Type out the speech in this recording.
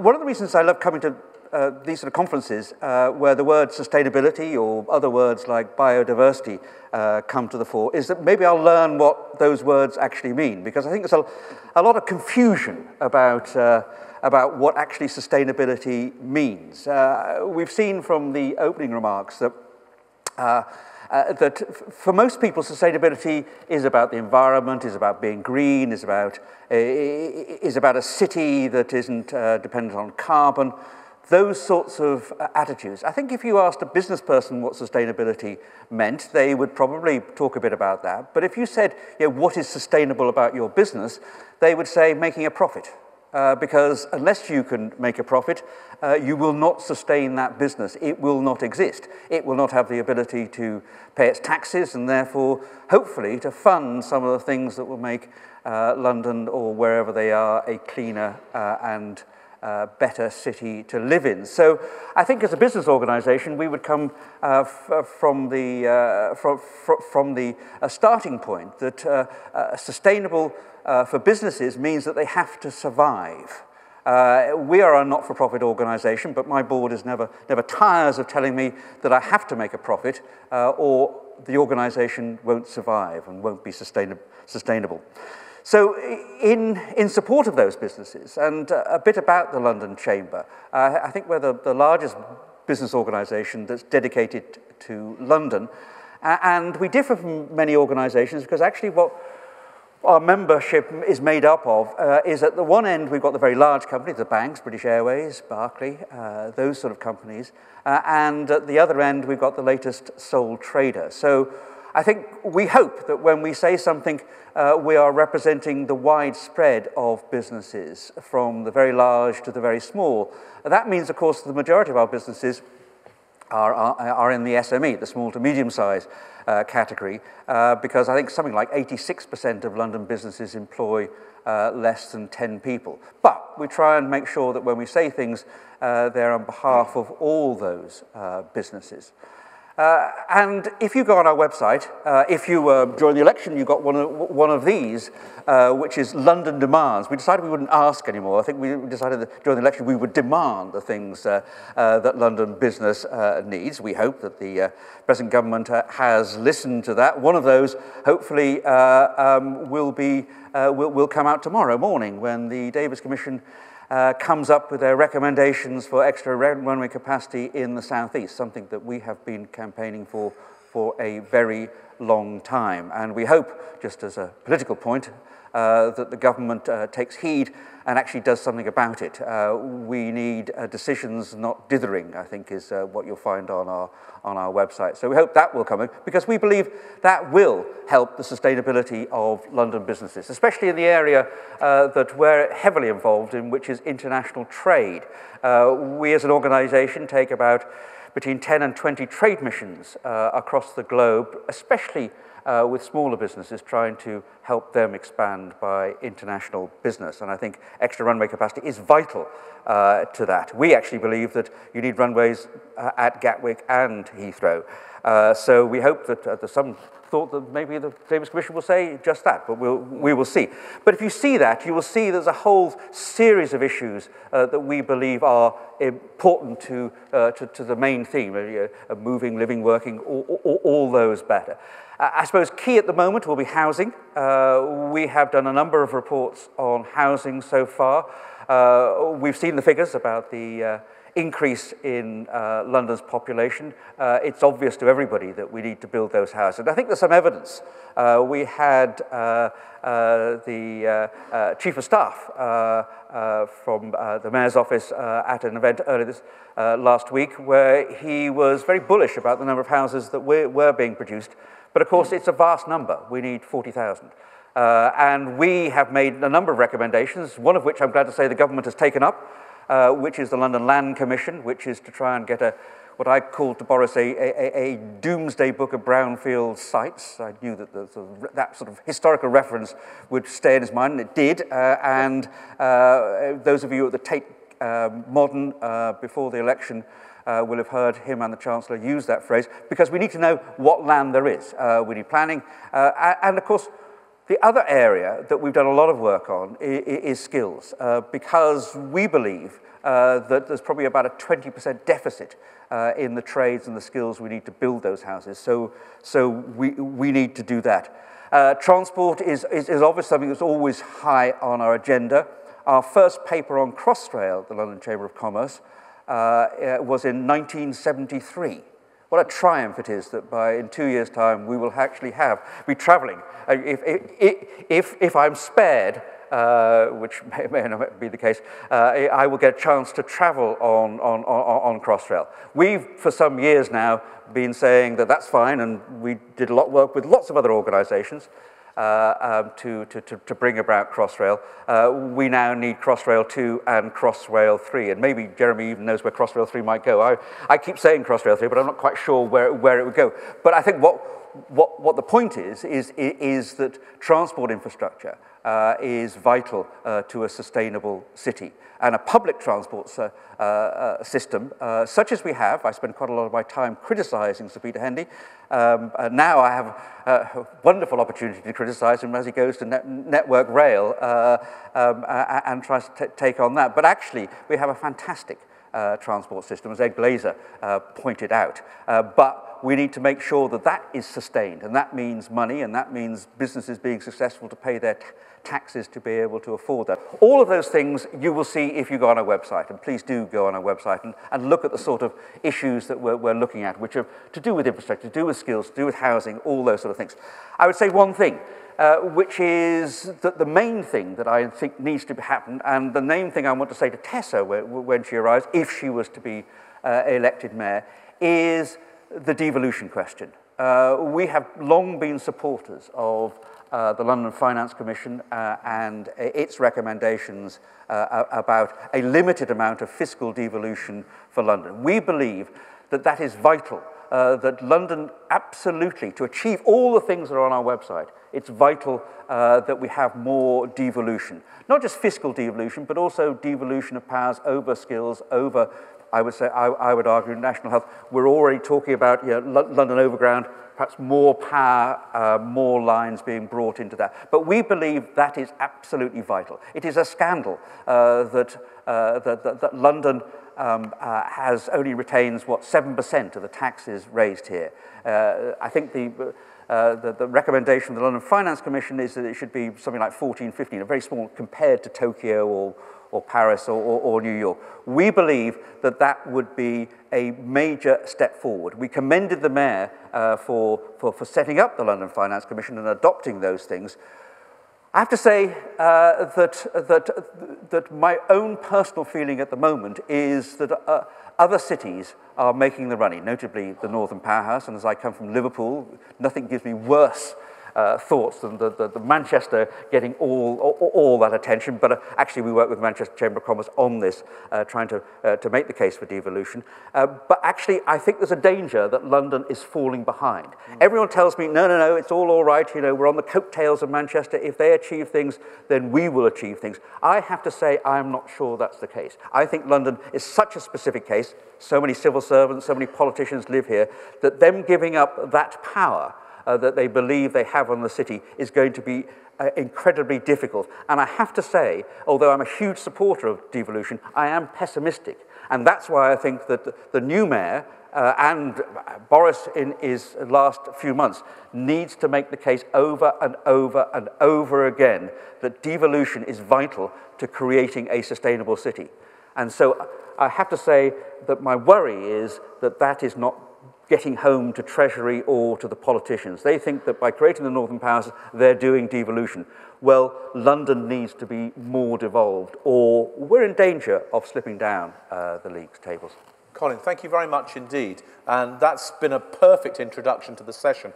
one of the reasons I love coming to these sort of conferences where the word sustainability or other words like biodiversity come to the fore is that maybe I'll learn what those words actually mean, because I think there's a lot of confusion about what actually sustainability means. We've seen from the opening remarks that that for most people, sustainability is about the environment, is about being green, is about a city that isn't dependent on carbon, those sorts of attitudes. I think if you asked a business person what sustainability meant, they would probably talk a bit about that. But if you said, what is sustainable about your business, they would say making a profit. Because unless you can make a profit, you will not sustain that business. It will not exist. It will not have the ability to pay its taxes and therefore, hopefully, to fund some of the things that will make London or wherever they are a cleaner and better city to live in. So I think as a business organisation, we would come from the starting point that sustainable for businesses means that they have to survive. We are a not-for-profit organisation, but my board is never tires of telling me that I have to make a profit or the organisation won't survive and won't be sustainable. So in support of those businesses, and a bit about the London Chamber, I think we're the largest business organisation that's dedicated to London, and we differ from many organisations because actually what our membership is made up of is at the one end we've got the very large companies, the banks, British Airways, Barclays, those sort of companies, and at the other end we've got the latest sole trader. So I think we hope that when we say something, we are representing the widespread of businesses, from the very large to the very small. That means, of course, the majority of our businesses are in the SME, the small to medium-sized category, because I think something like 86% of London businesses employ less than 10 people. But we try and make sure that when we say things, they're on behalf of all those businesses. And if you go on our website, if you during the election you got one of these, which is London Demands. We decided we wouldn't ask anymore. I think we decided that during the election we would demand the things that London business needs. We hope that the present government has listened to that. One of those, hopefully, will come out tomorrow morning when the Davis Commission comes up with their recommendations for extra runway capacity in the southeast, something that we have been campaigning for a very long time. And we hope, just as a political point, that the government takes heed and actually does something about it. We need decisions, not dithering, I think is what you'll find on our website. So we hope that will come in, because we believe that will help the sustainability of London businesses, especially in the area that we're heavily involved in, which is international trade. We as an organisation take about between 10 and 20 trade missions across the globe, especially with smaller businesses, trying to help them expand by international business. And I think extra runway capacity is vital to that. We actually believe that you need runways at Gatwick and Heathrow. So we hope that there's some thought that maybe the Davis Commission will say just that, but we will see. But if you see that, you will see there's a whole series of issues that we believe are important to the main theme, moving, living, working, all those better. I suppose key at the moment will be housing. We have done a number of reports on housing so far. We've seen the figures about the increase in London's population. It's obvious to everybody that we need to build those houses. And I think there's some evidence. We had the Chief of Staff from the Mayor's office at an event earlier last week, where he was very bullish about the number of houses that were being produced. But of course, it's a vast number. We need 40,000. And we have made a number of recommendations, one of which I'm glad to say the government has taken up, which is the London Land Commission, which is to try and get what I call, to Boris, a doomsday book of brownfield sites. I knew that that sort of historical reference would stay in his mind, and it did. And those of you at the Tate Modern before the election will have heard him and the Chancellor use that phrase, because we need to know what land there is. We need planning. And of course, The other area that we've done a lot of work on is skills, because we believe that there's probably about a 20% deficit in the trades and the skills we need to build those houses. So we need to do that. Transport is obviously something that's always high on our agenda. Our first paper on Crossrail, the London Chamber of Commerce, was in 1973. What a triumph it is that in 2 years' time we will actually be travelling. If I'm spared, which may not be the case, I will get a chance to travel on Crossrail. We've, for some years now, been saying that that's fine, and we did a lot of work with lots of other organisations to bring about Crossrail. We now need Crossrail 2 and Crossrail 3, and maybe Jeremy even knows where Crossrail 3 might go. I keep saying Crossrail 3, but I'm not quite sure where it would go. But I think what the point is that transport infrastructure is vital to a sustainable city. And a public transport system, such as we have, I spend quite a lot of my time criticising Sir Peter Hendy. Now I have a wonderful opportunity to criticise him as he goes to Network Rail and tries to take on that. But actually, we have a fantastic transport system, as Ed Glazer pointed out. But we need to make sure that that is sustained, and that means money, and that means businesses being successful to pay their taxes to be able to afford that. All of those things you will see if you go on our website, and please do go on our website and look at the sort of issues that we're looking at, which are to do with infrastructure, to do with skills, to do with housing, all those sort of things. I would say one thing, which is that the main thing that I think needs to happen, and the main thing I want to say to Tessa when she arrives, if she was to be elected mayor, is the devolution question. We have long been supporters of the London Finance Commission and its recommendations about a limited amount of fiscal devolution for London. We believe that that is vital, that London absolutely, to achieve all the things that are on our website, it's vital that we have more devolution. Not just fiscal devolution, but also devolution of powers over skills, over, I would argue, national health. We're already talking about London Overground, perhaps more power, more lines being brought into that. But we believe that is absolutely vital. It is a scandal that London has only retains, 7% of the taxes raised here. I think the recommendation of the London Finance Commission is that it should be something like 14, 15, a very small compared to Tokyo or Paris or New York. We believe that that would be a major step forward. We commended the mayor for setting up the London Finance Commission and adopting those things. I have to say that my own personal feeling at the moment is that other cities are making the running, notably the Northern Powerhouse, and as I come from Liverpool, nothing gives me worse thoughts than the Manchester getting all that attention, but actually we work with Manchester Chamber of Commerce on this, trying to make the case for devolution. But actually, I think there's a danger that London is falling behind. Everyone tells me, no, it's all right, we're on the coattails of Manchester. If they achieve things, then we will achieve things. I have to say, I'm not sure that's the case. I think London is such a specific case, so many civil servants, so many politicians live here, that them giving up that power that they believe they have on the city is going to be incredibly difficult. And I have to say, although I'm a huge supporter of devolution, I am pessimistic. And that's why I think that the new mayor and Boris in his last few months needs to make the case over and over and over again that devolution is vital to creating a sustainable city. And so I have to say that my worry is that that is not getting home to Treasury or to the politicians. They think that by creating the Northern Powers, they're doing devolution. Well, London needs to be more devolved, or we're in danger of slipping down the league's tables. Colin, thank you very much indeed. And that's been a perfect introduction to the session.